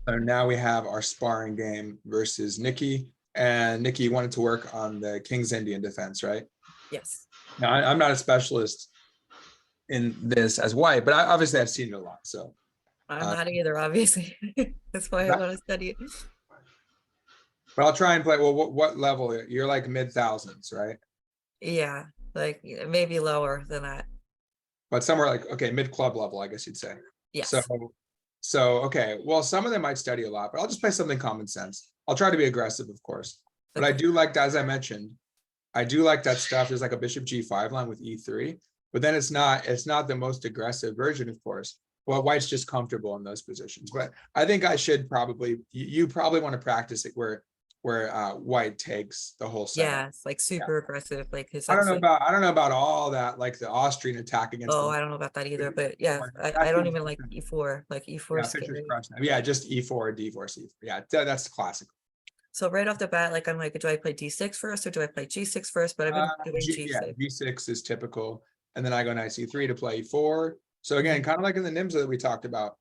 So now we have our sparring game versus Nikki. And Nikki, you wanted to work on the King's Indian defense, right? Yes. Now, I'm not a specialist in this as white, but obviously I've seen it a lot. So I'm not either, obviously. That's why I want to study it. but I'll try and play. Well, what level? You're like mid thousands, right? Yeah, like maybe lower than that. But somewhere like, okay, mid club level, I guess you'd say. Yes. So okay, well, some of them might study a lot, but I'll just play something common sense. I'll try to be aggressive, of course. But I do like, as I mentioned, I do like that stuff. There's like a bishop g5 line with e3, but then it's not the most aggressive version, of course. Well, white's just comfortable in those positions. But I think I should probably, you probably want to practice it where white takes the whole set. Yeah, it's like super aggressive. Like I don't know about all that, like the Austrian attack against. Oh, I don't know about that either. But yeah, I don't even like e4. Like e4 is scary. Yeah, just e4, d4, c4. Yeah, that's classic. So right off the bat, like I'm like, do I play d6 first or do I play g6 first? But I've been doing g6. Yeah, g6 is typical, and then I go knight c3 to play e4. So again, kind of like in the Nimzo that we talked about.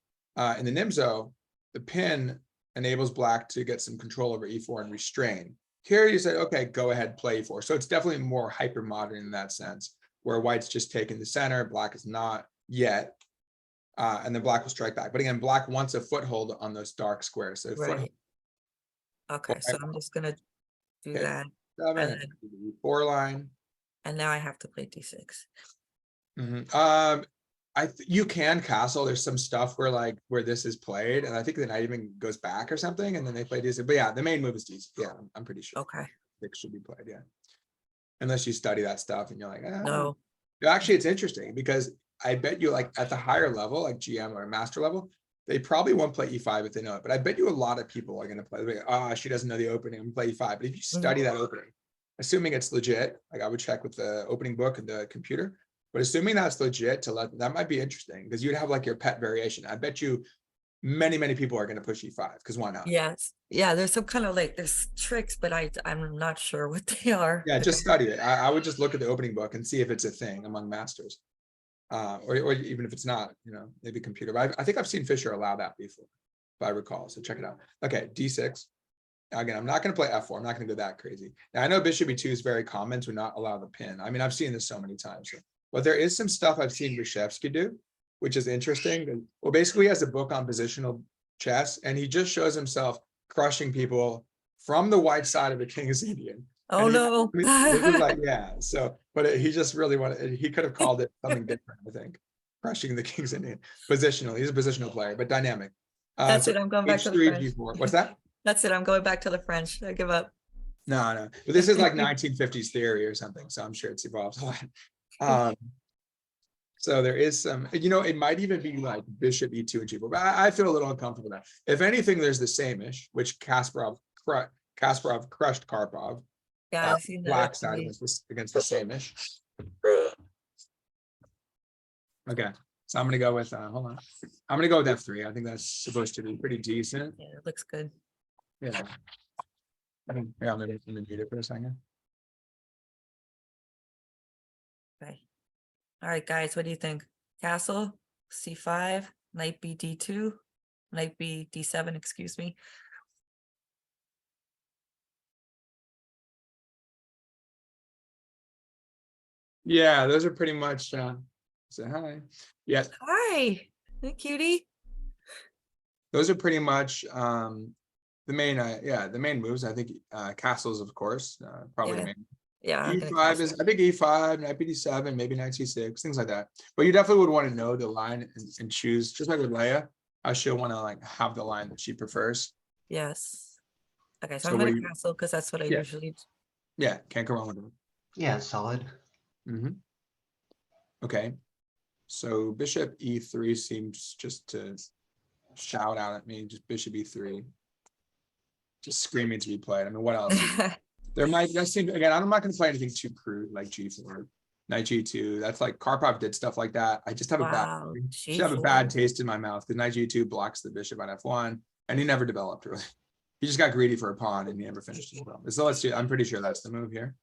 In the Nimzo, the pin enables black to get some control over e4 and restrain. Here you say, okay, go ahead, play e4. So it's definitely more hyper modern in that sense, where white's just taking the center, black is not yet, and then black will strike back. But again, black wants a foothold on those dark squares. So right. Okay, so I'm just gonna do that. And then, e4 line. And now I have to play d6. You can castle. There's some stuff where this is played, and I think the knight even goes back or something, and then they play d6. But yeah, the main move is d6. Yeah, I'm pretty sure. Okay. 6 should be played. Yeah, unless you study that stuff and you're like, no. Actually, it's interesting because I bet you, like at the higher level, like GM or master level, they probably won't play e5 if they know it. But I bet you a lot of people are going to play. Like, she doesn't know the opening. I'm play e5. But if you study that opening, assuming it's legit, like I would check with the opening book and the computer. But assuming that's legit, that might be interesting because you'd have like your pet variation. I bet you many people are going to push e5 because why not? Yes. Yeah, there's some kind of like there's tricks, but I'm not sure what they are. Yeah, just study it. I would just look at the opening book and see if it's a thing among masters. Or even if it's not, maybe computer. But I think I've seen Fisher allow that before, if I recall. So check it out. Okay, d6. Again, I'm not going to play f4. I'm not going to go that crazy. Now, I know bishop e2 is very common to not allow the pin. I mean, I've seen this so many times. But there is some stuff I've seen Reshevsky do, which is interesting. Well, basically, he has a book on positional chess, and he just shows himself crushing people from the white side of the King's Indian. Oh, no. Like, yeah. So, but he just really wanted, he could have called it something different, I think. Crushing the King's Indian. Positional. He's a positional player, but dynamic. That's it. I'm going back to the French. G4. What's that? That's it. I'm going back to the French. I give up. No. But this is like 1950s theory or something. So I'm sure it's evolved a lot. So there is some, it might even be like bishop e2 and g4, but I feel a little uncomfortable now. If anything, there's the Sämisch, which Kasparov crushed Karpov. Yeah, I've seen that. Black side against the Sämisch. Okay, so I'm gonna go with hold on. I'm gonna go with f3. I think that's supposed to be pretty decent. Yeah, it looks good. Yeah. I'm gonna mute it for a second. Okay. All right, guys, what do you think? Castle, c5, knight b d2, knight b d7, excuse me. Yeah, those are pretty much say hi. Yes. Hi, hey, cutie. Those are pretty much the main the main moves. I think castles, of course, probably the main. Yeah, e5 is, I think e5, knight b7, maybe knight c6, things like that. But you definitely would want to know the line and choose, just like with Leia, how she'll want to like have the line that she prefers. Yes. Okay, so I'm gonna castle because that's what I usually do. Yeah, can't go wrong with it. Yeah, solid. Okay, so bishop e3 seems just to shout out at me, just bishop e3, just screaming to be played. I mean, what else? There might, that seems, again, I'm not going to play anything too crude like g4, knight g2. That's like Karpov did stuff like that. I just have a bad taste in my mouth because knight g2 blocks the bishop on f1, and he never developed really. He just got greedy for a pawn and he never finished his well. So let's do. I'm pretty sure that's the move here.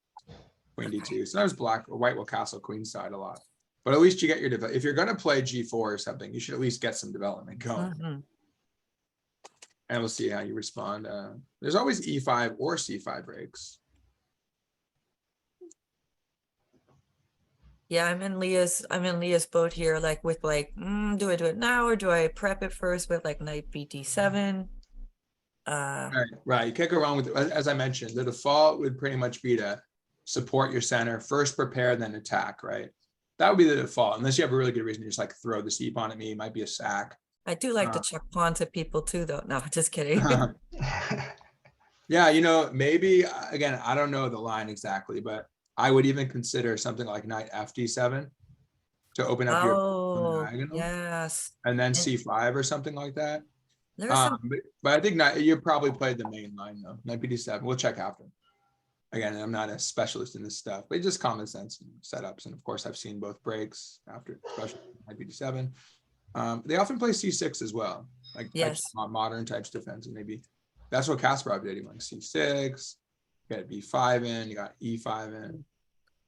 Queen d2. Sometimes black or white will castle queenside a lot, but at least you get your development. If you're going to play g4 or something, you should at least get some development going. and we'll see how you respond. There's always E5 or C5 breaks. Yeah, I'm in Leah's boat here, like with like, do I do it now or do I prep it first with like knight BD7? Right. You can't go wrong with, as I mentioned, the default would pretty much be to support your center, first prepare, then attack, right? That would be the default, unless you have a really good reason to just like throw the C pawn at me. It might be a sack. I do like to check pawns at people too, though. No, just kidding. Yeah, you know, maybe again, I don't know the line exactly, but I would even consider something like knight FD7 to open up your Oh, diagonal, yes. and then And C5 or something like that. there's some, But I think you probably played the main line though. Knight BD7. We'll check after. Again, I'm not a specialist in this stuff, but just common sense setups. And of course, I've seen both breaks after, especially Knight BD7. They often play C6 as well, like yes. modern types defense, and maybe that's what Kasparov did. He went C6, you got B5 in, you got E5 in.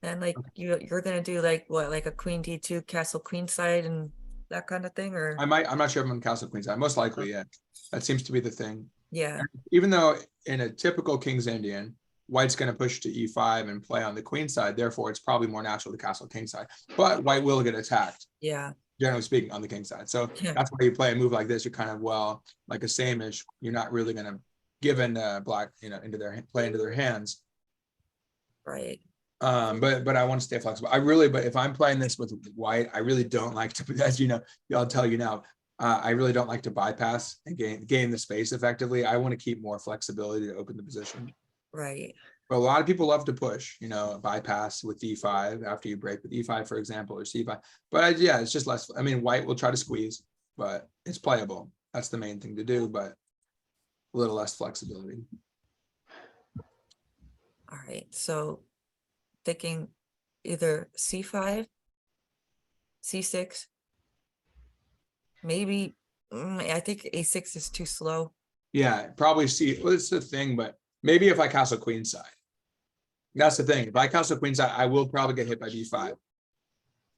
And like you're gonna do like what, like a queen D2 castle queenside and that kind of thing, or I'm not sure if I'm on castle queenside. Most likely, yeah. That seems to be the thing. yeah. And even though in a typical King's Indian, White's going to push to E5 and play on the queen side, therefore it's probably more natural to castle king side. But White will get attacked. Yeah. Generally speaking, on the king side. So that's why you play a move like this. You're kind of, well, like a Sämisch, you're not really going to give in black, into their hands. Right. But I want to stay flexible. But if I'm playing this with White, I really don't like to, as you know, I'll tell you now, I really don't like to bypass and gain the space effectively. I want to keep more flexibility to open the position. Right. But a lot of people love to push, bypass with D5 after you break with E5, for example, or C5. But yeah, it's just less. I mean, White will try to squeeze, but it's playable. That's the main thing to do, but a little less flexibility. All right. So thinking either C5, C6, maybe, I think A6 is too slow. Yeah, probably C. Well, it's the thing, but maybe if I castle queenside. That's the thing. If I castle queenside, I will probably get hit by D5.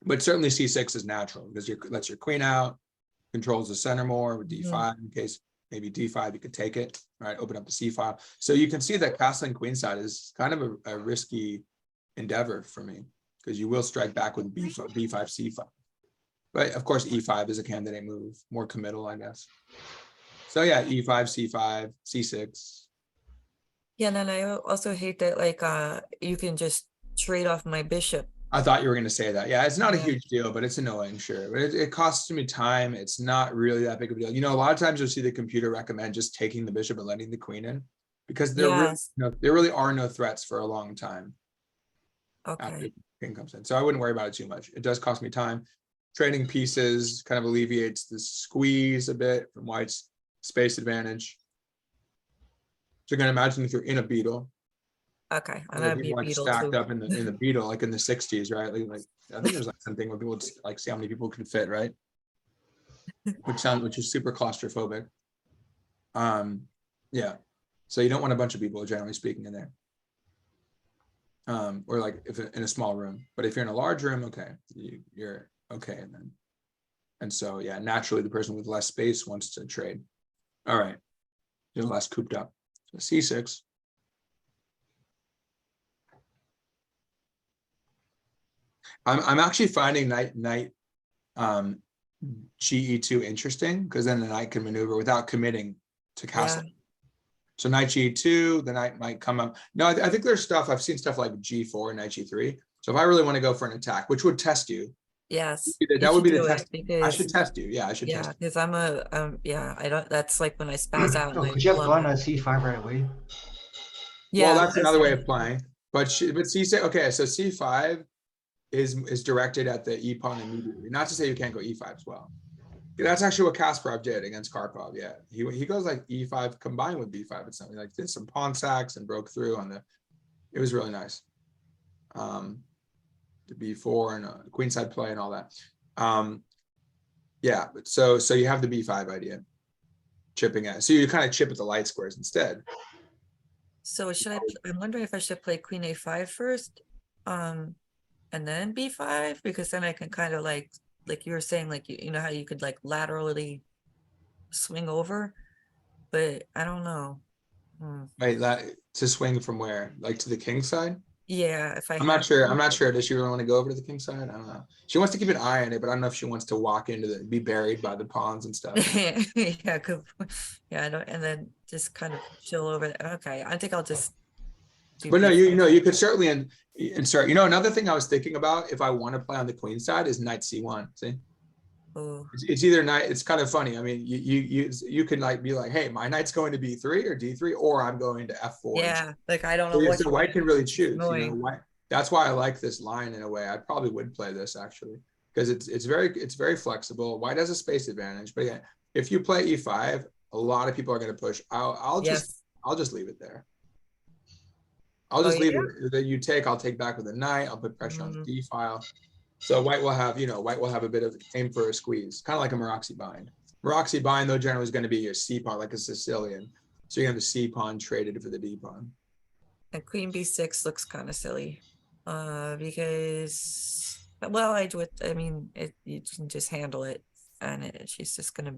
But certainly C6 is natural because lets your queen out, controls the center more with D5 in case maybe D5, you could take it, right? Open up the C file. So you can see that castling queenside is kind of a risky endeavor for me because you will strike back with B5, C5. But of course, E5 is a candidate move, more committal, I guess. So yeah, E5, C5, C6. Yeah, and then I also hate that like you can just trade off my bishop. I thought you were going to say that. Yeah, it's not a huge deal, but it's annoying, sure. But it costs me time. It's not really that big of a deal. A lot of times you'll see the computer recommend just taking the bishop and letting the queen in because there really are no threats for a long time. Okay. After the king comes in. So I wouldn't worry about it too much. It does cost me time. Trading pieces kind of alleviates the squeeze a bit from White's space advantage. So you're going to imagine if you're in a beetle. Okay, I'm gonna be beetle stacked too. up in the beetle, like in the 60s, right? Like I think there's like something where people just like see how many people can fit, right? Which is super claustrophobic. Yeah. So you don't want a bunch of people, generally speaking, in there. Or like if in a small room, but if you're in a large room, okay, you're okay. And so yeah, naturally the person with less space wants to trade. All right, they're less cooped up. So C6. I'm actually finding knight GE2 interesting because then the knight can maneuver without committing to castle. Yeah. So knight G2, the knight might come up. No, I think there's stuff, I've seen stuff like G4, knight G3. So if I really want to go for an attack, which would test you. Yes. That would be the test. I should test you. Yeah, I should test you. Because I'm I don't, that's like when I spaz out. Oh, could you have gone on C5 right away? Yeah. Well, that's another way of playing. But C6, okay, so C5 is directed at the E pawn immediately. Not to say you can't go E5 as well. That's actually what Kasparov did against Karpov. Yeah, he goes like E5 combined with B5 and something like this, some pawn sacks and broke through on the. It was really nice. The B4 and queenside play and all that. Yeah, but so you have the B5 idea, chipping at. So you kind of chip at the light squares instead. So I'm wondering if I should play Queen A5 first, and then B5, because then I can kind of like you were saying, like you know how you could like laterally swing over. but I don't know. Hmm. Right, that to swing from where? Like to the king side? Yeah, if I I'm not have sure. to. I'm not sure. Does she really want to go over to the king side? I don't know. She wants to keep an eye on it, but I don't know if she wants to walk into the be buried by the pawns and stuff. Yeah, good. Yeah, I don't, and then just kind of chill over there. Okay, I think I'll just do But no, B5. you know, you could certainly insert. You know, another thing I was thinking about if I want to play on the queen side is knight c1. See, Oh, it's either knight. It's kind of funny. I mean, you can like be like, hey, my knight's going to b3 or d3, or I'm going to f4. yeah, like I don't know So, what. so white can really It's choose. You know, annoying. white. That's why I like this line in a way. I probably would play this actually because it's very flexible. White has a space advantage, but yeah, if you play e5, a lot of people are going to push. I'll Yes. just leave it there. I'll Oh just leave yeah. it that you take. I'll take back with a knight. I'll put pressure on the Mm, d file. So white will have, white will have a bit of aim for a squeeze, kind of like a Maroxy bind. Maroxy bind, though, generally is going to be your C pawn, like a Sicilian. So you have the C pawn traded for the D pawn. and queen b6 looks kind of silly, because well, I mean, you can just handle it, and she's just gonna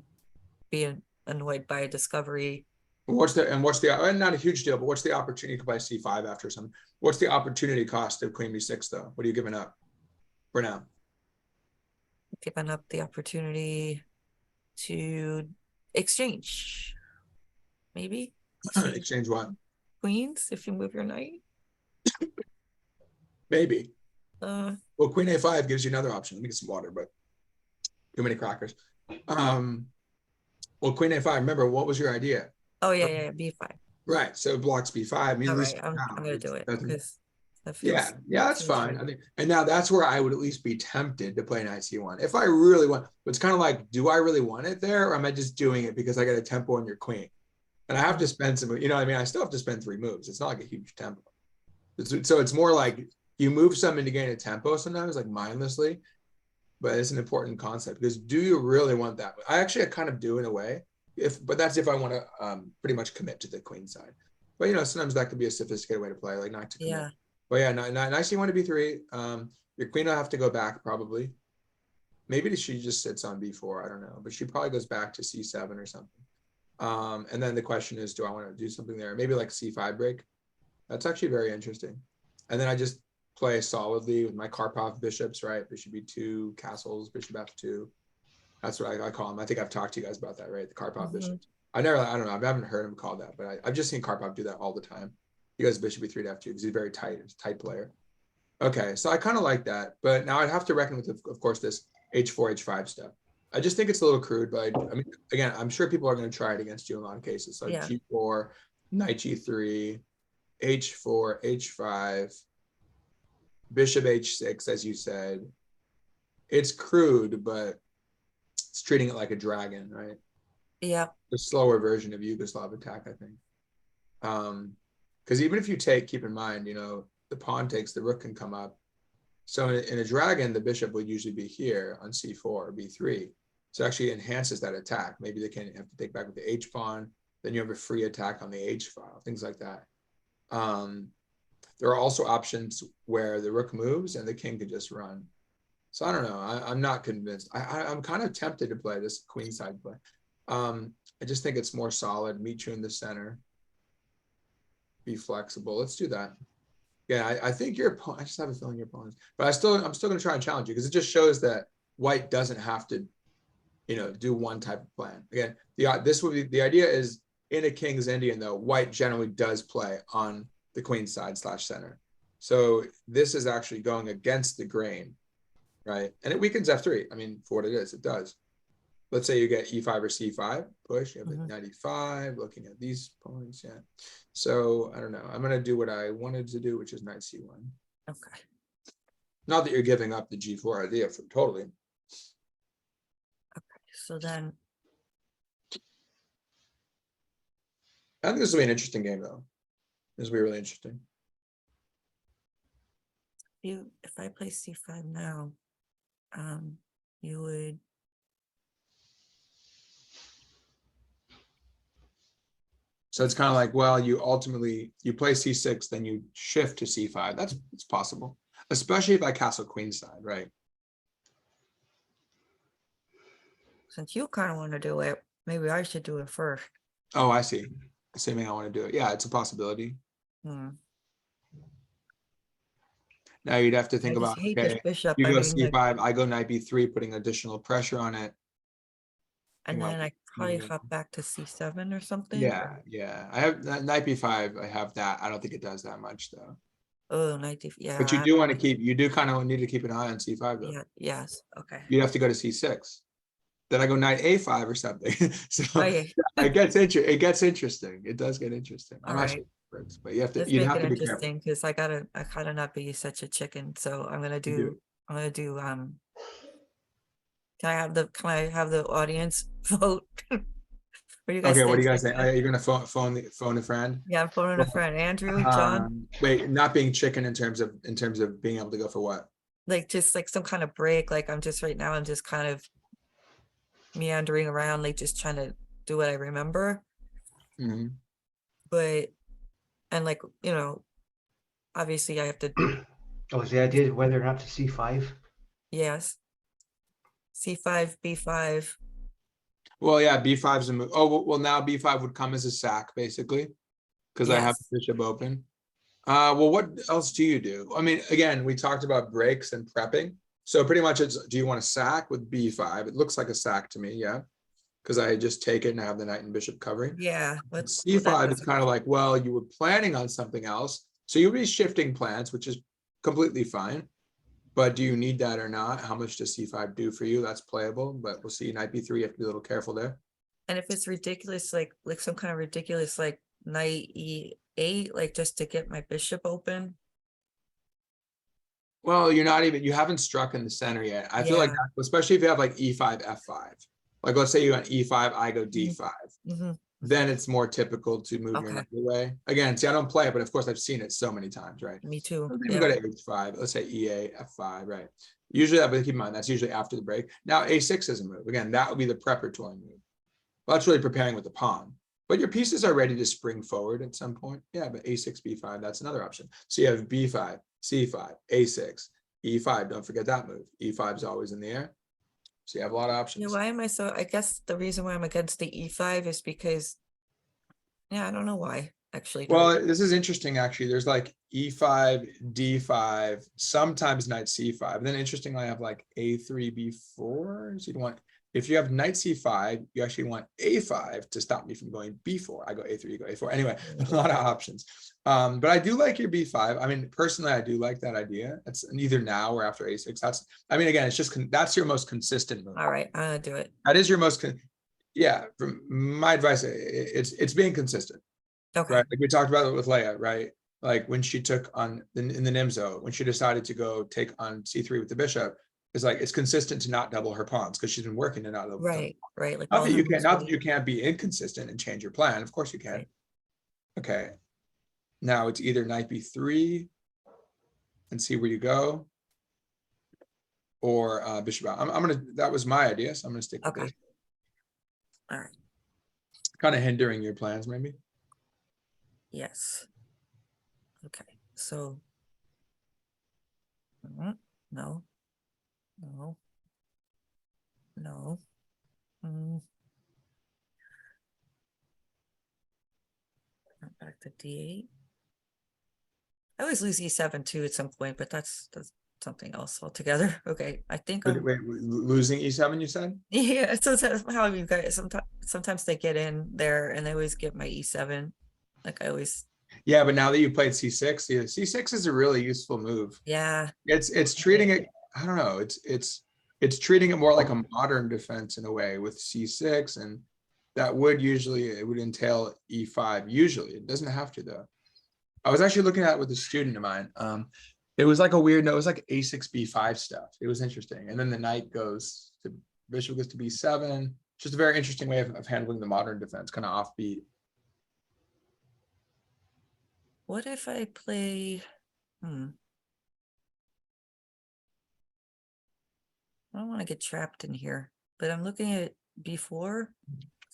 be annoyed by a discovery. What's the not a huge deal, but what's the opportunity to play C5 after something? What's the opportunity cost of queen b6 though? What are you giving up for now? Giving up the opportunity to exchange, maybe Exchange what? queens if you move your knight. Maybe. Uh, Well, queen a5 gives you another option. Let me get some water, but too many crackers. Well, queen a5. Remember, what was your idea? oh yeah, b5. Right. So it blocks b5. I mean, All at least right, I'm gonna do it doesn't. because that Yeah, feels. that's feels fine. right. I think, and now that's where I would at least be tempted to play knight c1 if I really want. But it's kind of like, do I really want it there, or am I just doing it because I got a tempo on your queen, and I have to spend some? You know what I mean? I still have to spend 3 moves. It's not like a huge tempo. So it's more like you move something to gain a tempo sometimes, like mindlessly. But it's an important concept because do you really want that? I kind of do in a way. But that's if I want to pretty much commit to the queen side. But sometimes that could be a sophisticated way to play, like not to commit. Yeah. But yeah, nice. You want to b3. Your queen will have to go back probably. Maybe she just sits on b4. I don't know, but she probably goes back to c7 or something. And then the question is, do I want to do something there? Maybe like c5 break. That's actually very interesting. And then I just play solidly with my Karpov bishops, right? Bishop b2, castles, bishop f2. That's what I call them. I think I've talked to you guys about that, right? The Karpov bishops. I don't know. I haven't heard him call that, but I've just seen Karpov do that all the time. He goes bishop b3 to f2 because he's very tight. He's a tight player. Okay, so I kind of like that, but now I'd have to reckon with, of course, this h4, h5 stuff. I just think it's a little crude, but I mean, again, I'm sure people are going to try it against you in a lot of cases. So Yeah. g4, knight g3, h4, h5, bishop h6, as you said. It's crude, but it's treating it like a dragon, right? Yeah. The slower version of Yugoslav attack, I think. Because even if you take, keep in mind, the pawn takes, the rook can come up. So in a dragon, the bishop would usually be here on c4 or b3. So it actually enhances that attack. Maybe they can have to take back with the h pawn. Then you have a free attack on the h file, things like that. There are also options where the rook moves and the king could just run. So I don't know. I'm not convinced. I'm kind of tempted to play this queenside play. I just think it's more solid. Meet you in the center. Be flexible. Let's do that. Yeah, I think your opponent. I just have a feeling your opponent. But I'm still going to try and challenge you because it just shows that white doesn't have to, do one type of plan. Again, the idea is in a King's Indian though. White generally does play on the queen side / center. So this is actually going against the grain, right? And it weakens f3. I mean, for what it is, it does. Let's say you get e5 or c5, push, you have the 95, looking at these points, yeah. So, I don't know. I'm going to do what I wanted to do, which is knight c1. Okay. Not that you're giving up the g4 idea for totally. Okay. So then. I think this will be an interesting game, though. This will be really interesting. If I play c5 now, you would. So it's kind of like, well, you play c6, then you shift to c5. It's possible, especially if I castle queenside, right? Since you kind of want to do it, maybe I should do it first. Oh, I see. Assuming I want to do it. Yeah, it's a possibility. Hmm. Now you'd have to I think just about, hate this okay, bishop. you I go mean, like, C5, I go knight B3, putting additional pressure on it. and Think then about- I probably hop back to C7 or something. Yeah, yeah. I have knight B5. I have that. I don't think it does that much though. Oh, 90. Yeah. But you I do don't want to like- keep, you do kind of need to keep an eye on C5 though. Yeah. Yes. Okay. You'd have to go to C6. Then I go knight A5 or something. So Okay. it gets interesting. It does get interesting. I'm All not right. sure, but you have to, Let's you'd make have it to be careful. interesting because I gotta not be such a chicken. So I'm gonna do do. I'm gonna do. Can I have the audience vote? What do you guys Okay, what do think? you guys think? Are you gonna phone a friend? Yeah, I'm phoning a friend, Andrew, John. Wait, not being chicken in terms of being able to go for what? Like just like some kind of break. Like I'm just right now. I'm just kind of meandering around, like just trying to do what I remember. Mhm. But and like obviously I have to. Oh, is the idea whether or not to C5? Yes. C5, B5. Well, yeah, B5 is a move. Oh, well, now B5 would come as a sack, basically, because I have Yes. the bishop open. Well, what else do you do? I mean, again, we talked about breaks and prepping. So pretty much it's, do you want to sack with B5? It looks like a sack to me, yeah. Because I just take it and I have the knight and bishop covering. Yeah. But That C5 is doesn't- kind of like, well, you were planning on something else. So you'll be shifting plans, which is completely fine. But do you need that or not? How much does C5 do for you? That's playable, but we'll see. Knight B3, you have to be a little careful there. And if it's ridiculous, like some kind of ridiculous, like knight E8, like just to get my bishop open. Well, you haven't struck in the center yet. I feel like, Yeah. especially if you have like E5, F5. Like, let's say you got E5, I go D5. Mm-hmm. Then it's more typical to move your Okay. knight away. Again, see, I don't play it, but of course I've seen it so many times, right? Me too. Let's Yeah. even go to H5. Let's say E8, F5, right? Usually, but keep in mind, that's usually after the break. Now, A6 is a move. Again, that would be the preparatory move. Well, that's really preparing with the pawn. But your pieces are ready to spring forward at some point. Yeah, but A6, B5, that's another option. So you have B5, C5, A6, E5. Don't forget that move. E5 is always in the air. So you have a lot of options. Yeah, why am I so? I guess the reason why I'm against the E5 is because, yeah, I don't know why actually. Well, this is interesting, actually. There's like E5, D5, sometimes knight C5. And then interestingly, I have like A3, B4. So you want, if you have knight C5, you actually want A5 to stop me from going B4. I go A3, you go A4. Anyway, a lot of options. But I do like your B5. I mean, personally, I do like that idea. It's either now or after A6. That's, I mean, again, it's just, that's your most consistent move. All right, I'm gonna do it. That is your most, yeah, from my advice, it's being consistent. Okay. Right, like we talked about it with Leia, right? Like when she took on in the Nimzo, when she decided to go take on C3 with the bishop, it's like it's consistent to not double her pawns because she's been working to not double. Right, right. Like Not all that her you can't, moves not really- that you can't be inconsistent and change your plan. Of course you can. Right. Okay. Now it's either knight B3 and see where you go, or bishop out. I'm gonna. That was my idea, so I'm gonna stick with Okay. this. All right. Kind of hindering your plans, maybe. Yes. Okay. So. No. No. No. Back to D8. I always lose E7 too at some point, but that's something else altogether. Okay, I think Wait, I'm. wait, losing E7, you said? Yeah, so that's how you guys sometimes they get in there and they always get my E7. Like I always. Yeah, but now that you played C6, yeah, C6 is a really useful move. Yeah. It's treating it, I don't know, it's treating it more like a modern defense in a way with C6, and that would usually, it would entail E5 usually. It doesn't have to though. I was actually looking at it with a student of mine. It was like a weird, no, it was like A6, B5 stuff. It was interesting. And then the knight goes to, bishop goes to B7. Just a very interesting way of handling the modern defense, kind of offbeat. What if I play? I don't want to get trapped in here, but I'm looking at B4.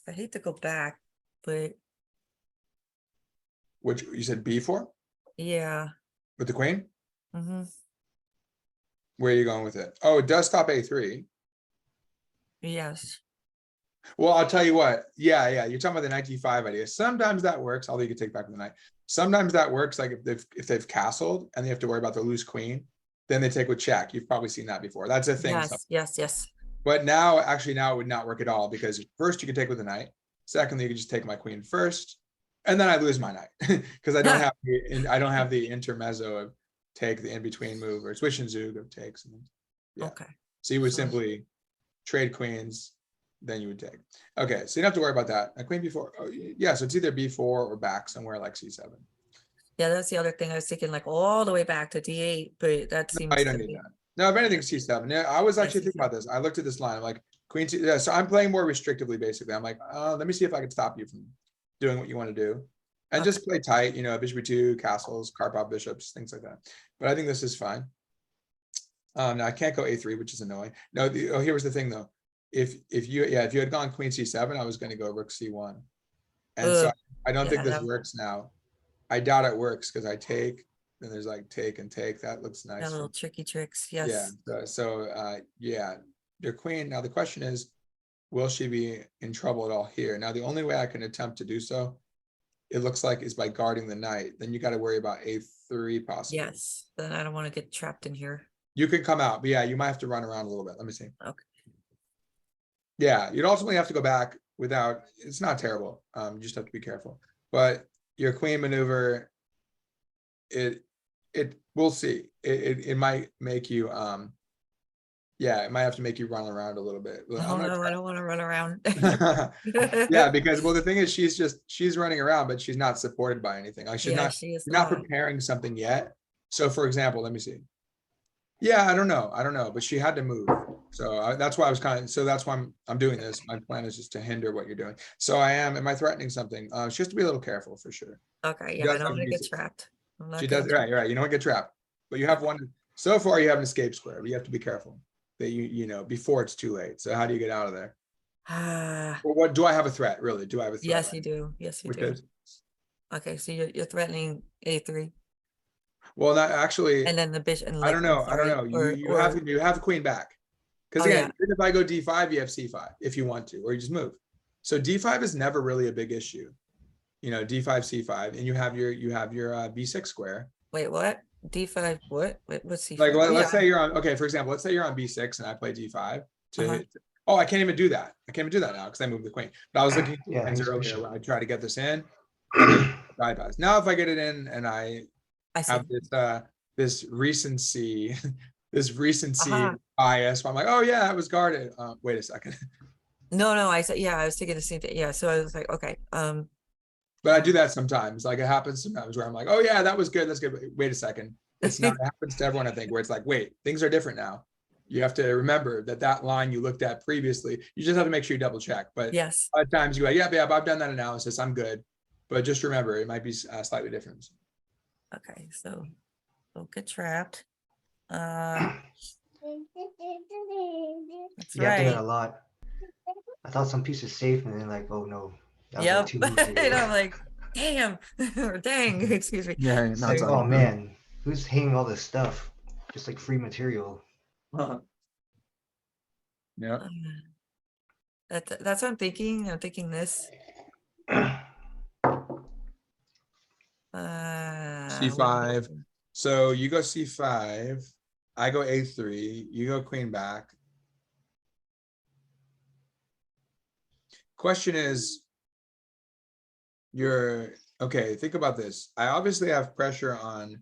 I hate to go back, but Which you said B4 yeah. with the queen? Mm-hmm. Where are you going with it? Oh, it does stop A3. Yes. Well, I'll tell you what. Yeah. You're talking about the knight d5 idea. Sometimes that works, although you can take back the knight. Sometimes that works, like if they've castled and they have to worry about the loose queen, then they take with check. You've probably seen that before. That's a thing. Yes. But now, actually, now it would not work at all, because first you can take with the knight. Secondly, you can just take my queen first, and then I lose my knight because I don't have the intermezzo of take, the in between move, or Zwischenzug of takes. And yeah. Okay. So you would So- simply trade queens, then you would take. Okay, so you don't have to worry about that. A queen b4. Oh, yeah, so it's either b4 or back somewhere like c7. Yeah, that's the other thing. I was thinking like all the way back to D8, but that seems I to don't need be. that. No, if anything, c7. Yeah, I was actually thinking about this. I looked at this line. I'm like, queen c. Yeah, so I'm playing more restrictively, basically. I'm like, let me see if I can stop you from doing what you want to do, and just play tight. You know, bishop b2, castles, Karpov bishops, things like that. But I think this is fine. Now I can't go a3, which is annoying. No, here was the thing though. If you had gone queen c7, I was going to go rook c1, and so Ugh, I don't think yeah, this that- works now. I doubt it works because I take, then there's like take and take. That looks nice. That for little tricky tricks. yeah. Yes. Yeah, your queen. Now the question is, will she be in trouble at all here? Now the only way I can attempt to do so, it looks like, is by guarding the knight. Then you got to worry about a3 possibly. Yes. Then I don't want to get trapped in here. You can come out, but yeah, you might have to run around a little bit. Let me see. Okay. Yeah, you'd ultimately have to go back without. It's not terrible. You just have to be careful. But your queen maneuver, we'll see. It might make you yeah, it might have to make you run around a little bit. But Oh no, I don't want to run around. yeah, because well, the thing is, she's running around, but she's not supported by anything. Like she's Yeah, she is you're not not. preparing something yet. So for example, let me see. Yeah, I don't know, but she had to move. So that's why I was that's why I'm doing this. My plan is just to hinder what you're doing. So am I threatening something? She has to be a little careful for sure. Okay, She yeah, I does don't have want to get music. trapped. I'm not She getting does, right, you're right. You don't get trapped, but you have one. So far, you have an escape square, but you have to be careful that you know before it's too late. So how do you get out of there? Ah, Well, what do I have a threat? Really? Do I have a threat? yes, you do. Yes, you Which do. is, Okay, so you're threatening A3, well, not actually. and then the bishop. And I don't know. I don't sorry, know. You have the queen back. Because Oh, again, yeah. even if I go d5, you have c5 if you want to, or you just move. So d5 is never really a big issue. You know, d5, c5, and you have your b6 square. Wait, what? D5? What? What's C5? Like Oh, let's yeah. say you're on, okay, for example, let's say you're on b6 and I play d5 to Uh-huh. hit. Oh, I can't even do that. I can't even do that now because I moved the queen. But I was looking Yeah, at he's earlier bishop. when I try to get this in. Bypass. Now if I get it in and I I see. have this recency, this recency Uh-huh. bias, I'm like, oh yeah, it was guarded. Wait a second. No, I said, yeah, I was thinking the same thing. Yeah, so I was like, okay, But I do that sometimes. Like it happens sometimes where I'm like, oh yeah, that was good. That's good. But wait a second. It's not, it happens to everyone, I think, where it's like, wait, things are different now. You have to remember that line you looked at previously, you just have to make sure you double check. But yes. a lot of times you go, yeah, I've done that analysis. I'm good. But just remember, it might be slightly different. Okay, so don't get trapped. That's Yeah, I do that right. a lot. I thought some piece is safe, and then like, oh no. That was like Yep. 2 moves ago. And I'm like, damn, or dang, excuse me. Yeah, It's like, oh man, who's hanging all this stuff? Just like free material. Yeah. That's what I'm thinking. I'm thinking this. C5. So you go c5, I go a3, you go queen back. Question is, okay, think about this. I obviously have pressure on,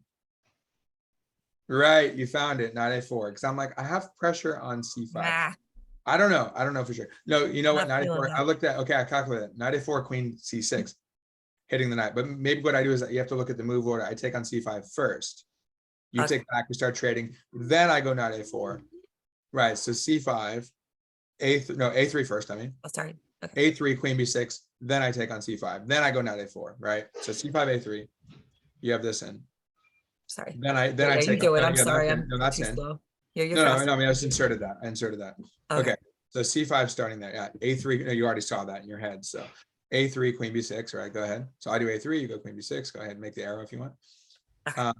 right, you found it, knight a4, because I'm like, I have pressure on c5. Nah, I don't know for sure. No, you know what, Not knight feeling a4, that. I looked at, okay, I calculated, knight a4, queen c6, hitting the knight. But maybe what I do is that you have to look at the move order. I take on c5 first. You Okay. take back, we start trading, then I go knight a4. Right, so c5, a3 first, I mean. oh, sorry. Okay. A3, queen b6, then I take on c5, then I go knight a4, right? So c5, a3, you have this in. Sorry. Then I Yeah, you take do it. on, I'm yeah, sorry. that's in. I'm No, that's too in. slow. You're No, fast. I mean, I just inserted that. I inserted that. Okay. Okay, so c5 starting there. Yeah, a3. No, you already saw that in your head. So a3, queen b6. Right, go ahead. So I do a3. You go queen b6. Go ahead, and make the arrow if you want. Okay.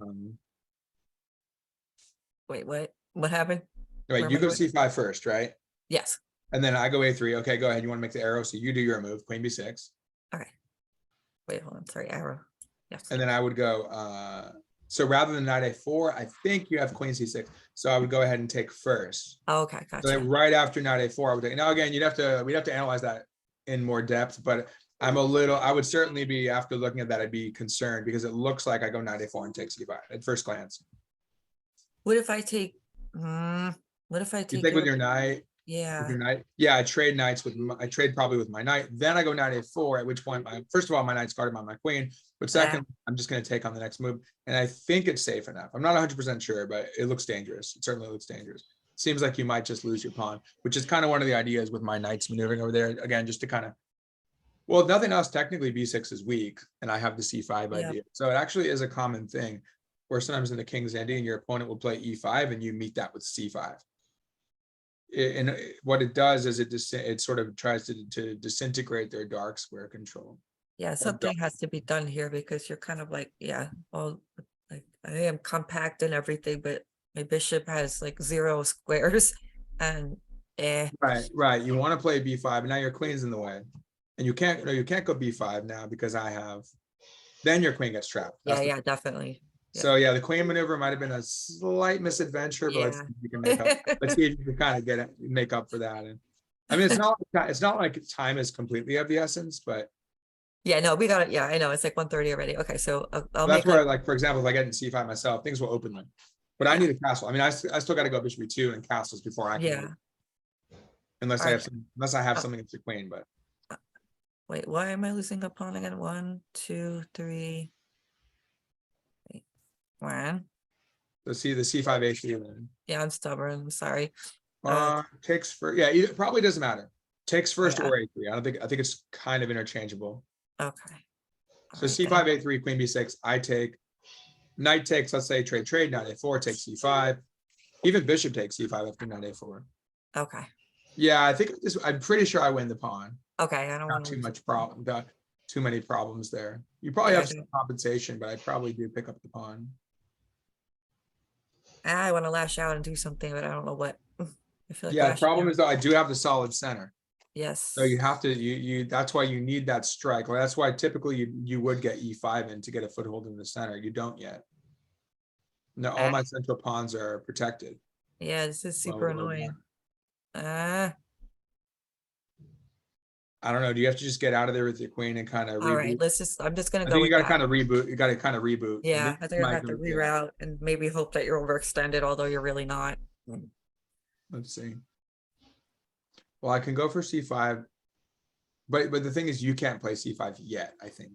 Wait, what? What happened? Wait, Where you am I go going? c5 first, right? Yes. And then I go A3. Okay, go ahead. You want to make the arrow, so you do your move, queen B6. Okay. Wait, hold on. Sorry, arrow. Yes. And then I would go, so rather than knight A4, I think you have queen C6. So I would go ahead and take first. Oh, okay, So gotcha. then right after knight A4, I would take, now again, we'd have to analyze that in more depth, but I would certainly be, after looking at that, I'd be concerned because it looks like I go knight A4 and take C5 at first glance. What if I take? What if I You take think with your? your knight, Yeah. with your knight, yeah, I trade knights I trade probably with my knight. Then I go knight A4, at which point first of all, my knight's guarded by my queen, but second, I'm just going to take on the next move. And I think it's safe enough. I'm not 100% sure, but it looks dangerous. It certainly looks dangerous. Seems like you might just lose your pawn, which is kind of one of the ideas with my knights maneuvering over there. Again, just to kind of, well, if nothing else, technically B6 is weak, and I have the C5 Yep. idea. So it actually is a common thing, where sometimes in the King's Ending, your opponent will play E5, and you meet that with C5. And what it does is it sort of tries to disintegrate their dark square control. Yeah, something has to be done here because you're kind of like, yeah, well, like I am compact and everything, but my bishop has like 0 squares and Right. You want to play B5, and now your queen's in the way. And you can't go B5 now because then your queen gets trapped. yeah, definitely. So yeah, the queen maneuver might have been a slight misadventure, but let's see if you can make up. Let's see if you can kind of make up for that. And I mean, it's not like time is completely of the essence, but yeah, no, we got it. Yeah, I know it's like 1:30 already. Okay, so I'll that's make where, like, for example, if I get in C5 myself, things will open them. But I need a castle. I mean, I still got to go bishop B2 and castles before I can. yeah. Unless I have something against the queen, but Wait, why am I losing a pawn again? 1, 2, 3. Wait, 1. let's see the C5 A3 then. Yeah, I'm stubborn. I'm sorry. Takes first. Yeah, it probably doesn't matter. Takes first Yeah. or A3. I think it's kind of interchangeable. Okay. So Alright, C5 then. A3, queen B6. I take. Knight takes. Let's say trade. Knight A4 takes C5. Even bishop takes C5 after knight A4. Okay. Yeah, I think I'm pretty sure I win the pawn. Okay, I don't Not want too to. much problem. Got too many problems there. You probably Yeah, have some compensation, but I probably do pick up the pawn. I want to lash out and do something, but I don't know what. I feel like Yeah, the lashing problem out. is though I do have the solid center. Yes. So you have to that's why you need that strike. Well, that's why typically you would get E5 in to get a foothold in the center. You don't yet. No, all my central pawns are protected. Yeah, this is super annoying. I don't know. Do you have to just get out of there with your queen and kind of All right, reboot? I'm just gonna I go think with you got to that. kind of reboot. You got to kind of reboot. Yeah, I think I have to Yeah. reroute and maybe hope that you're overextended, although you're really not. Let's see. Well, I can go for C5, but the thing is, you can't play C5 yet. I think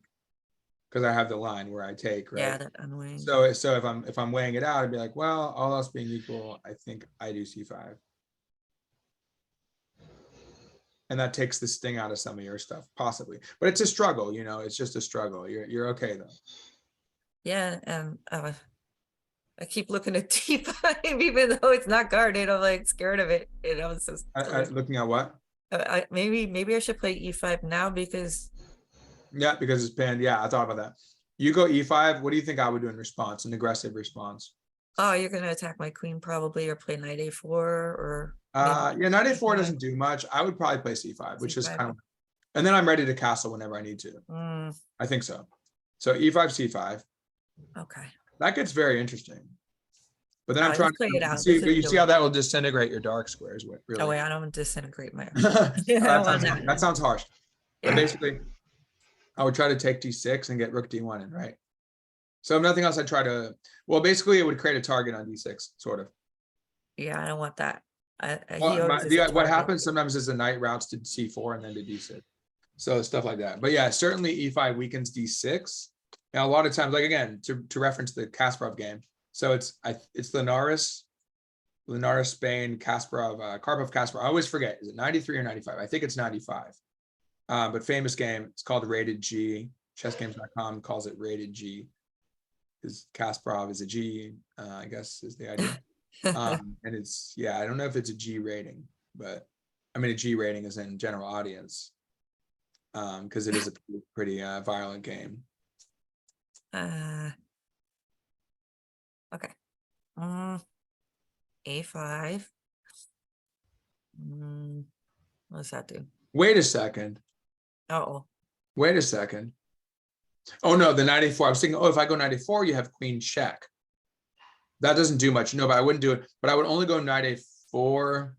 because I have the line where I take, right? Yeah, that's annoying. So if I'm weighing it out, I'd be like, well, all else being equal, I think I do C5. And that takes the sting out of some of your stuff, possibly. But it's a struggle, it's just a struggle. You're okay though. Yeah, and I keep looking at D5, even though it's not guarded. I'm like scared of it. It's just Looking at what? maybe I should play E5 now because. Yeah, because it's pinned. Yeah, I thought about that. You go E5. What do you think I would do in response? An aggressive response. Oh, you're gonna attack my queen probably, or play knight A4, or Yeah, knight A4 doesn't do much. I would probably play C5, which is kind of, and then I'm ready to castle whenever I need to. I think so. So E5, C5. Okay. That gets very interesting. But then I'm trying to play it out. you see how that will disintegrate your dark squares. Really. Oh wait, I don't disintegrate my. that sounds harsh. Yeah. But basically, I would try to take D6 and get Rook D1 in, right? So if nothing else, I'd try to. Well, basically, it would create a target on D6, sort of. Yeah, I don't want that. What happens sometimes is the knight routes to C4 and then to D6. So stuff like that. But yeah, certainly E5 weakens D6. Now, a lot of times, like again, to reference the Kasparov game. So it's Linares, Spain, Kasparov, Karpov, Kasparov. I always forget. Is it 93 or 95? I think it's 95. But famous game. It's called Rated G. Chessgames.com calls it Rated G. Because Kasparov is a G, I guess is the idea. And it's, I don't know if it's a G rating, but I mean a G rating is in general audience. Because it is a pretty violent game. Okay. A5. What does that do? Wait a second. Oh, Wait a second. Oh no, the knight a4. I was thinking, oh, if I go knight a4, you have queen check. That doesn't do much. No, but I wouldn't do it. But I would only go knight a4.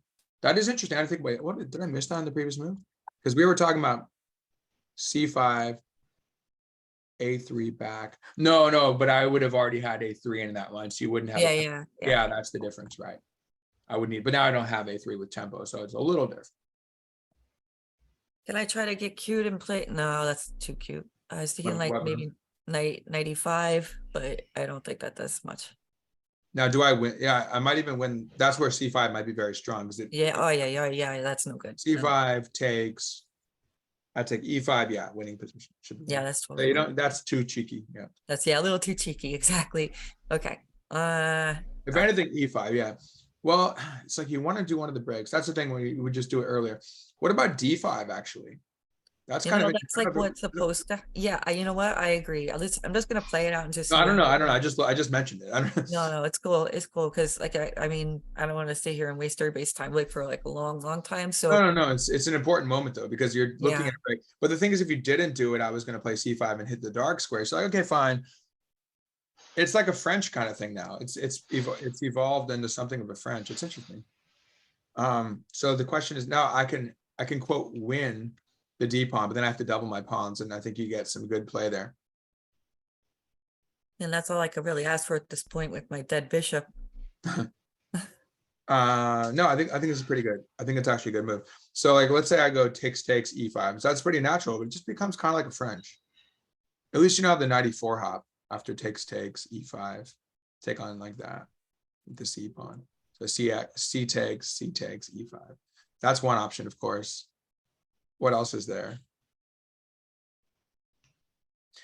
That is interesting. I think, wait, what did I miss that in the previous move? Because we were talking about c5, a3 back. No, but I would have already had a3 in that line, so you wouldn't have. yeah. That's the difference, right? I would need, but now I don't have a3 with tempo, so it's a little different. Can I try to get cute and play? No, that's too cute. I was thinking like What move? maybe knight 95, but I don't think that does much. Now, do I win? Yeah, I might even win. That's where c5 might be very strong because it. Yeah. Oh yeah. That's no good. No. c5 takes. I take e5. Yeah, winning position. Should be Yeah, that's so totally. you don't. That's too cheeky. Yeah. That's a little too cheeky. Exactly. Okay. If anything, e5. Yeah. Well, it's like you want to do one of the breaks. That's the thing when you would just do it earlier. What about d5 actually? That's kind of. That's like what's supposed to. Yeah. You know what? I agree. I'm just gonna play it out and just. No, I don't know. I just mentioned it. I don't. No, it's cool. It's cool because like I mean I don't want to stay here and waste everybody's time like for like a long time. So No. It's an important moment though because you're looking at a break. But the thing is, if you didn't do it, I was going to play c5 and hit the dark square. So like, okay, fine. It's like a French kind of thing now. It's evolved into something of a French. It's interesting. So the question is now I can quote win the d pawn, but then I have to double my pawns, and I think you get some good play there. and that's all I could really ask for at this point with my dead bishop. No, I think this is pretty good. I think it's actually a good move. So like, let's say I go takes e5. So that's pretty natural, but it just becomes kind of like a French. At least you know have the knight e4 hop after takes e5. Take on like that with the c pawn. So c takes e5. That's one option, of course. What else is there?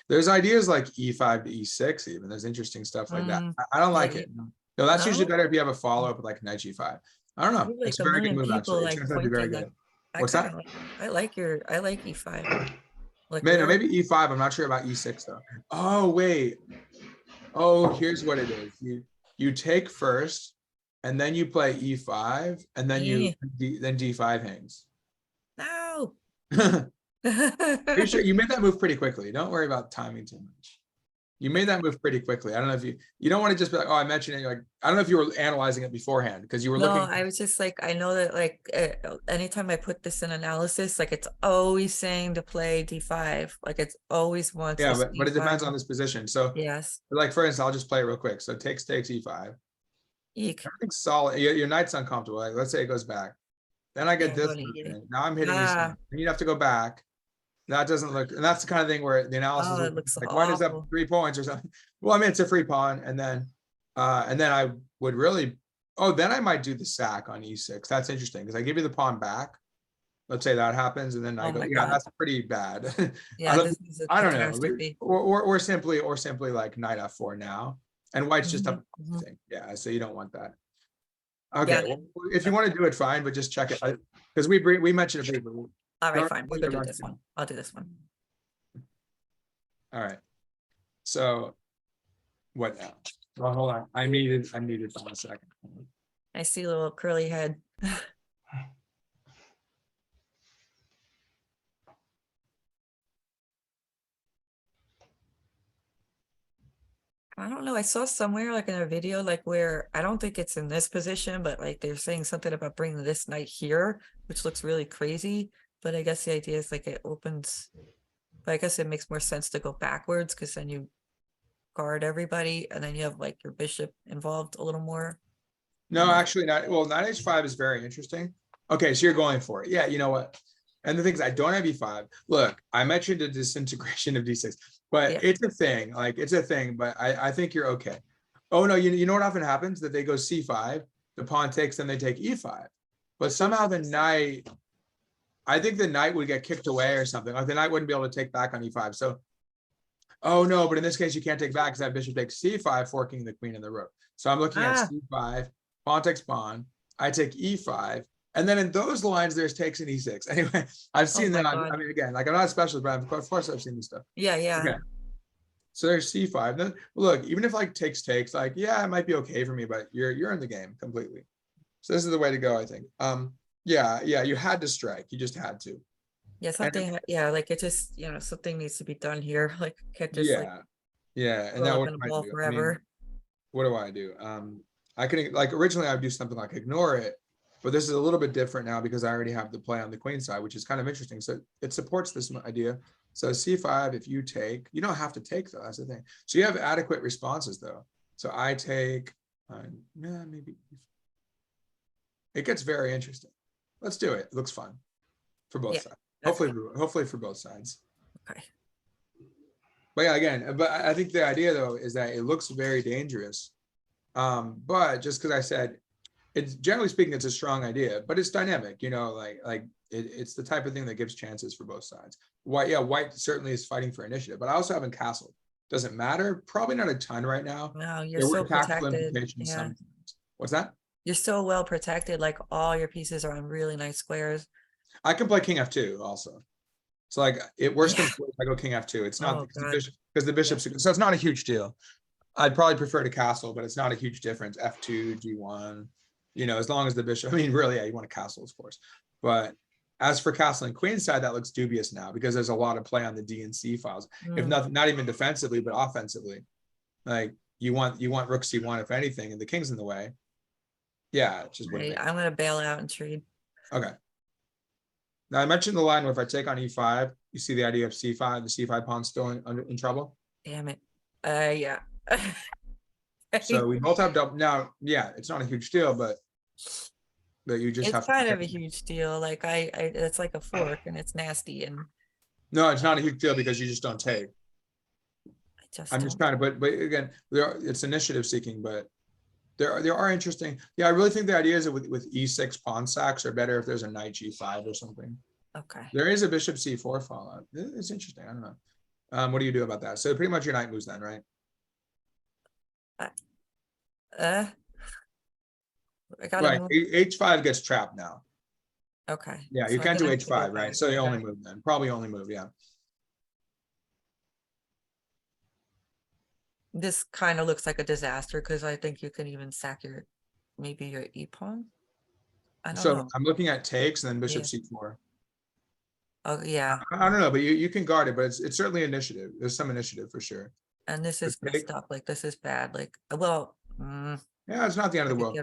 There's ideas like e5 to e6 even. There's interesting stuff like that. I don't like it. No, that's usually better if you have a follow-up like knight g5. I don't know. Like It's a very good move actually. Like it's be very good. What's that? I like e5. Like Maybe e5. I'm not sure about e6 though. Oh wait. Oh, here's what it is. You take first, and then you play e5, and then then d5 hangs. No. You're sure you made that move pretty quickly. Don't worry about timing too much. You made that move pretty quickly. I don't know if you don't want to just be like, oh, I mentioned it. You're like, I don't know if you were analyzing it beforehand because you were looking. No, I was just like, I know that like anytime I put this in analysis, like it's always saying to play d5. Like it's always wants. Yeah, but it depends on this position. So yes. Like for instance, I'll just play it real quick. So takes e5. Eek. Everything's solid. Your knight's uncomfortable. Like, let's say it goes back. Then I get this. Now I'm hitting e7. And you'd have to go back. That doesn't look, and that's the kind of thing where the analysis looks like why does that 3 points or something? Well, I mean, it's a free pawn, and then I would really, then I might do the sack on e6. That's interesting because I give you the pawn back. Let's say that happens, and then I go, yeah, that's pretty bad. Yeah, I don't know, or simply like knight f4 now, and white's just up. Yeah, so you don't want that. Okay, well, if you want to do it, fine, but just check it because we mentioned it briefly. All right, fine. We're gonna do this one. I'll do this one. All right. So what now? Well, hold on. I needed for a second. I see a little curly head. I don't know. I saw somewhere like in a video, like where I don't think it's in this position, but like they're saying something about bringing this knight here, which looks really crazy. But I guess the idea is like it opens, but I guess it makes more sense to go backwards because then you guard everybody and then you have like your bishop involved a little more. No, actually not. Well, knight h5 is very interesting. Okay, so you're going for it. Yeah, you know what? And the thing is, I don't have e5. Look, I mentioned the disintegration of d6, but it's a thing. Like it's a thing, but I think you're okay. Oh no, you know what often happens? That they go c5, the pawn takes, then they take e5. But somehow the knight, I think the knight would get kicked away or something. Like the knight wouldn't be able to take back on e5. So, oh no, but in this case, you can't take back because that bishop takes c5, forking the queen and the rook. So I'm looking at c5, pawn takes pawn, I take e5. And then in those lines, there's takes and e6. Anyway, I've seen that. I mean, again, like I'm not a specialist, but of course I've seen this stuff. Yeah. Okay. So there's c5. Then look, even if like takes, like, yeah, it might be okay for me, but you're in the game completely. So this is the way to go, I think. Yeah, you had to strike. You just had to. Yeah, something, yeah, like it just, something needs to be done here. Like, can't just like Yeah. And roll now up what in a do I ball do? forever. What do I do? I can, like, originally I'd do something like ignore it, but this is a little bit different now because I already have the play on the queen side, which is kind of interesting. So it supports this idea. So c5, if you take, you don't have to take though, that's the thing. So you have adequate responses though. So I take, maybe. It gets very interesting. Let's do it. It looks fun for both Yeah, sides. that's Hopefully for both sides. Okay. But yeah, again, but I think the idea though is that it looks very dangerous. But just because I said it's generally speaking, it's a strong idea, but it's dynamic, it's the type of thing that gives chances for both sides. White certainly is fighting for initiative, but I also haven't castled. Doesn't matter, probably not a ton right now. Wow, you're There so were tactical protected. implications Yeah. sometimes. What's that? You're so well protected. Like all your pieces are on really nice squares. I can play king f2 also. So like it worse Yeah. comes worse, I go king f2. It's not Oh, because the bishop's so it's not a huge deal. I'd probably prefer to castle, but it's not a huge difference. F2, G1, as long as the bishop, really, yeah, you want to castle, of course. But as for castling queenside, that looks dubious now because there's a lot of play on the D and C files. If nothing, not even defensively, but offensively. Like you want rook C1, if anything, and the king's in the way. Yeah, it just wouldn't Right, make I'm gonna bail out and trade. Okay. Now I mentioned the line where if I take on E5, you see the idea of C5, the C5 pawn's still in trouble. Damn it. Yeah. So we both have double. Now, yeah, it's not a huge deal, but you just have It's kind of a huge deal. Like it's like a fork and it's nasty and no, it's not a huge deal because you just don't take. I'm just trying to, but again, it's initiative seeking, but there are interesting. Yeah, I really think the idea is that with E6 pawn sacks are better if there's a knight G5 or something. Okay. There is a bishop C4 fallout. It's interesting. I don't know. What do you do about that? So pretty much your knight moves then, right? I gotta move. H5 gets trapped now. Okay. Yeah, so you I can't do gotta have to go H5, right? back. So you only Okay. move then. Probably only move, yeah. This kind of looks like a disaster because I think you can even sack maybe your E pawn. I don't know. I'm looking at takes and then bishop C4. Oh yeah. I don't know, but you can guard it, but it's certainly initiative. There's some initiative for sure. And this is messed up. Like this is bad. Like well. Yeah, it's not the end of the world.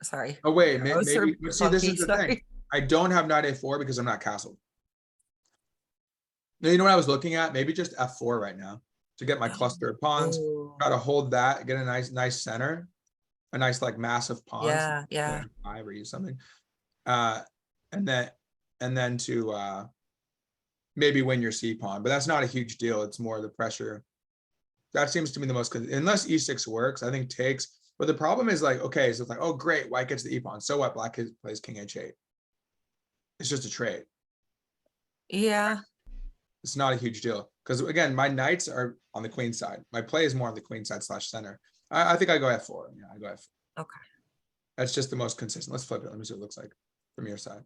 Sorry. Oh wait, Yeah, maybe. See, this is the thing. I don't have knight A4 because I'm not castled. You know what I was looking at? Maybe just F4 right now to get my cluster of pawns. Try to hold that, get a nice center, a nice like massive pawns. Yeah. 5 or use something, and then to maybe win your C pawn, but that's not a huge deal. It's more the pressure. That seems to me the most, unless E6 works, I think takes. But the problem is like, okay, so it's like, oh great, white gets the E pawn. So what? Black plays king H8. It's just a trade. Yeah. It's not a huge deal because again, my knights are on the queen side. My play is more on the queen side / center. I think I go F4. Yeah, I go F4. Okay. That's just the most consistent. Let's flip it. Let me see what it looks like from your side.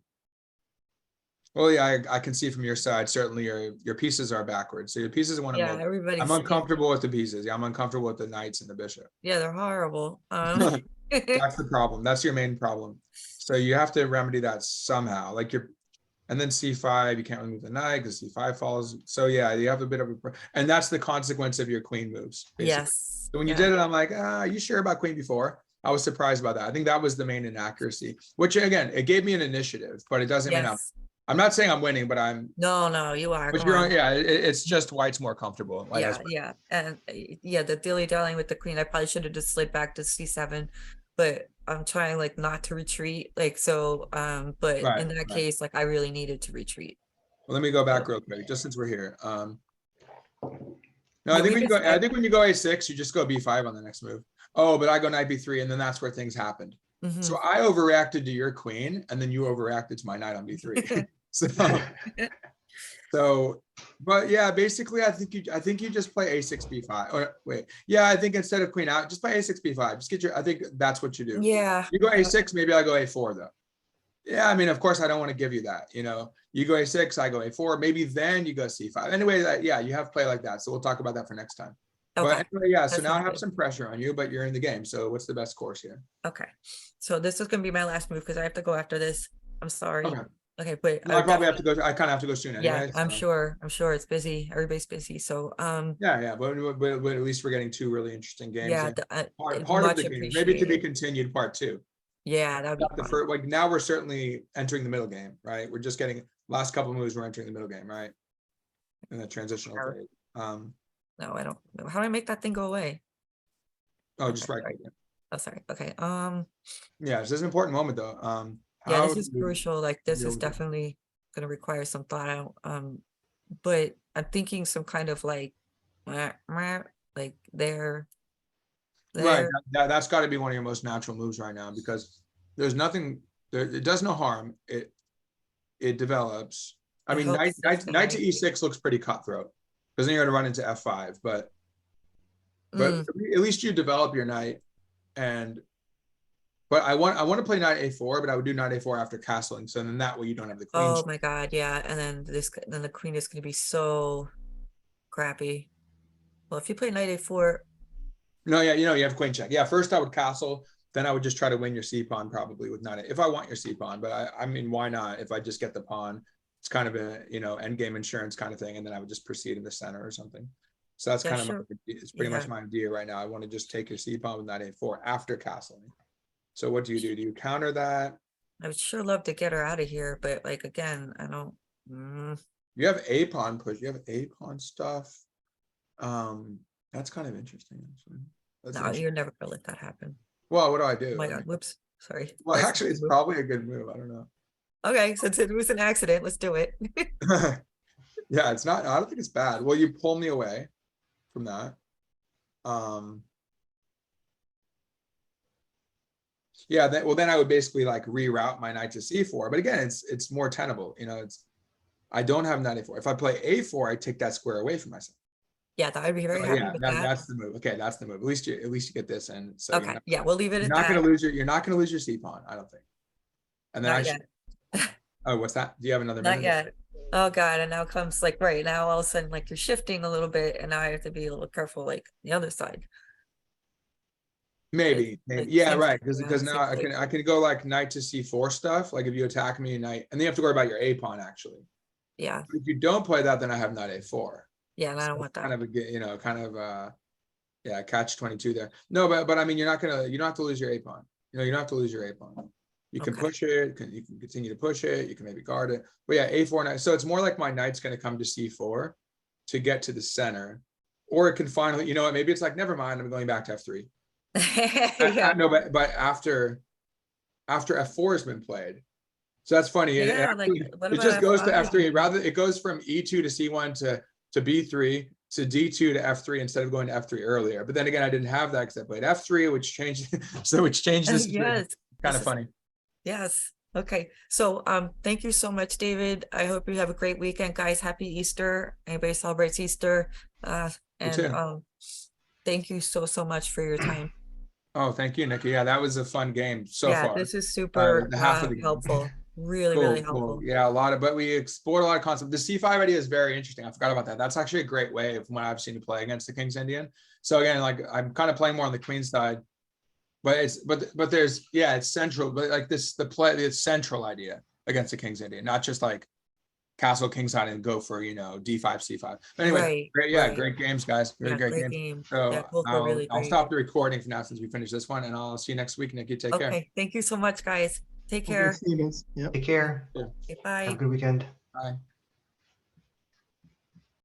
Well, yeah, I can see from your side. Certainly, your pieces are backwards. So your pieces want to move. Everybody's. I'm uncomfortable with the pieces. Yeah, I'm uncomfortable with the knights and the bishop. Yeah, they're horrible. That's the problem. That's your main problem. So you have to remedy that somehow. Like and then C5, you can't really move the knight because C5 falls. So yeah, you have a bit of and that's the consequence of your queen moves. Basically. Yes. So when you did it, I'm like, are you sure about queen before? I was surprised by that. I think that was the main inaccuracy, which again, it gave me an initiative, but it doesn't mean I'm not saying I'm winning, but I'm. No, you are. But it's just white's more comfortable. Yeah. And the dilly-dallying with the queen, I probably should have just slid back to C7, but I'm trying like not to retreat. Like, so, but in that case, like I really needed to retreat. Well, let me go back real quick, just since we're here. No, I think when you go A6, you just go B5 on the next move. Oh, but I go knight B3, and then that's where things happened. So I overreacted to your queen, and then you overreacted to my knight on B3. But yeah, basically, I think you just play A6 B5. Or wait, yeah, I think instead of queen out, just play A6 B5. Just get I think that's what you do. Yeah. You go A6, maybe I go A4 though. Yeah, I mean, of course, I don't want to give you that. You go A6, I go A4. Maybe then you go C5. Anyway, you have play like that. So we'll talk about that for next time. Okay. But anyway, yeah, so now I have some pressure on you, but you're in the game. So what's the best course here? Okay. So this is going to be my last move because I have to go after this. I'm sorry. Okay. Okay, but No, I probably have to go, I kind of have to go soon yeah, anyway. I'm so- sure it's busy. Everybody's busy. So, Yeah, but at least we're getting two really interesting games. yeah, in. it's Part of much the game, maybe to be appreciated. continued part 2. Yeah, that'd be Not the fun. first, like now we're certainly entering the middle game, right? We're just getting last couple of moves, we're entering the middle game, right? In the transitional Sure. phase. No, I don't know. How do I make that thing go away? Oh, just Okay, right. sorry. Oh, sorry. Okay. Yeah, this is an important moment though. Yeah, How this is do you crucial. Like this deal is with it? definitely gonna require some thought out. But I'm thinking some kind of like like there. Right, that's got to be one of your most natural moves right now because there's nothing there. It does no harm. It develops. I It mean, helps knight to systematically. e6 looks pretty cutthroat because then you're going to run into f5. But Mm. at least you develop your knight. But I want to play knight a4, but I would do knight a4 after castling. So then that way you don't have the queen. Oh my god, yeah. And then then the queen is gonna be so crappy. Well, if you play knight a4, No, yeah, you have queen check. Yeah, first I would castle, then I would just try to win your c pawn probably with knight if I want your c pawn. But I mean, why not? If I just get the pawn, it's kind of a end game insurance kind of thing, and then I would just proceed in the center or something. So that's yeah, kind of sure. it's pretty much my idea right now. I want to just take your c pawn with knight a4 after castling. So what do? Do you counter that? I would sure love to get her out of here, but like again, I don't. You have a pawn push. You have a pawn stuff. That's kind of interesting. Actually. That's No, interesting. you're never gonna let that happen. Well, what do I do? Oh my I god, mean, whoops. Sorry. well, That's actually, a it's move. probably a good move. I don't know. Okay, since it was an accident, let's do it. Yeah, it's not. I don't think it's bad. Well, you pull me away from that. Yeah. Then I would basically like reroute my knight to c4. But again, it's more tenable. I don't have knight a4. If I play a4, I take that square away from myself. Yeah, I'd be very So, happy yeah, with that. that's the move. Okay, that's the move. At least you get this in. So Okay, yeah, we'll leave it you're at not that. going to lose you're not going to lose your c pawn. I don't think. And then Not yet. Oh, what's that? Do you have another Not minute? yet. Oh god, and now comes like right now all of a sudden like you're shifting a little bit and now I have to be a little careful like the other side. Maybe. Like, Yeah, seems right. like, Because now seems like- I can go like knight to c4 stuff. Like if you attack me knight, and then you have to worry about your a pawn actually. yeah, But if you don't play that, then I have knight a4. yeah, and I don't So want kind that. of a yeah, catch 22 there. No, but I mean you don't have to lose your a pawn. You don't have to lose your a pawn. You can Okay. push it, you can continue to push it, you can maybe guard it. But yeah, a4 knight. So it's more like my knight's going to come to c4 to get to the center. Or it can finally, you know what, maybe it's like, never mind, I'm going back to f3. Yeah, No, but after f4 has been played. So that's funny. yeah, like what It about just goes to F5? f3. It goes from e2 to c1 to b3 to d2 to f3 instead of going to f3 earlier. But then again, I didn't have that because I played f3, which changed. So it's changed this. Yes. Kind this of is- funny. Yes. Okay. So thank you so much, David. I hope you have a great weekend, guys. Happy Easter. Anybody celebrates Easter. And too. thank you so much for your time. Oh, thank you, Nikki. Yeah, that was a fun game so Yeah, far. this is super The half of the game. helpful. Really, Cool, really cool. helpful. Yeah, but we explored a lot of concepts. The c5 idea is very interesting. I forgot about that. That's actually a great way of when I've seen to play against the King's Indian. So again, like I'm kind of playing more on the queen side, but there's it's central, but like the central idea against the King's Indian, not just like castle king side and go for d5 c5. But anyway, Right. great games, guys. Very great games. Game. So Yeah, both were really I'll great. stop the recording for now since we finished this one, and I'll see you next week, Nikki. Take care. Okay, thank you so much, guys. Take care. Okay, see you guys. Yep. Take care. Okay, Have a bye. good weekend. Bye.